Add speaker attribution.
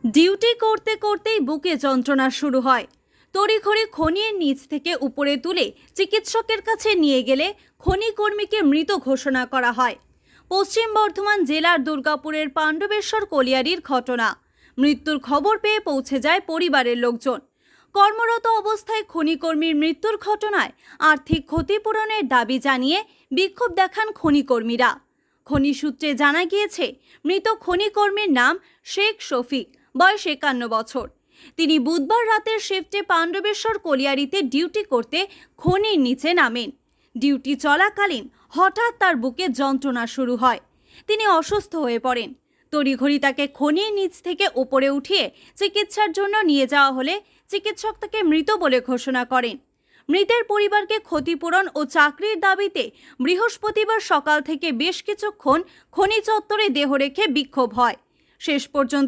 Speaker 1: Duty করতে করতেই বুকে যন্ত্রণা শুরু হয়। তড়িঘড়ি খনির নিচ থেকে উপরে তুলে চিকিৎসকের কাছে নিয়ে গেলে খনি কর্মীকে মৃত ঘোষণা করা হয়। পশ্চিম বর্ধমান জেলার দুর্গাপুরের পাণ্ডবেশ্বর কলিয়ারির ঘটনা। মৃত্যুর খবর পেয়ে পৌঁছে যায় পরিবারের লোকজন। কর্মরত অবস্থায় খনিকর্মীর মৃত্যুর ঘটনায় আর্থিক ক্ষতিপূরণের দাবি জানিয়ে বিক্ষোভ দেখান খনিকর্মীরা। খনি সূত্রে জানা গিয়েছে, মৃত খনিকর্মীর নাম শেখ শফিক, বয়স 51 বছর। তিনি বুধবার রাতের শিফটে পাণ্ডবেশ্বর কলিয়ারিতে ডিউটি করতে খনির নিচে নামেন। ডিউটি চলাকালীন হঠাৎ তার বুকে যন্ত্রণা শুরু হয়। তিনি অসুস্থ হয়ে পড়েন। তড়িঘড়ি তাকে খনির নিচ থেকে উপরে উঠিয়ে চিকিৎসার জন্য নিয়ে যাওয়া হলে চিকিৎসক তাকে মৃত বলে ঘোষণা করেন। মৃতের পরিবারকে ক্ষতিপূরণ ও চাকরির দাবিতে বৃহস্পতিবার সকাল থেকে বেশ কিছুক্ষণ খনি চত্বরে দেহ রেখে বিক্ষোভ হয়। শেষ পর্যন্ত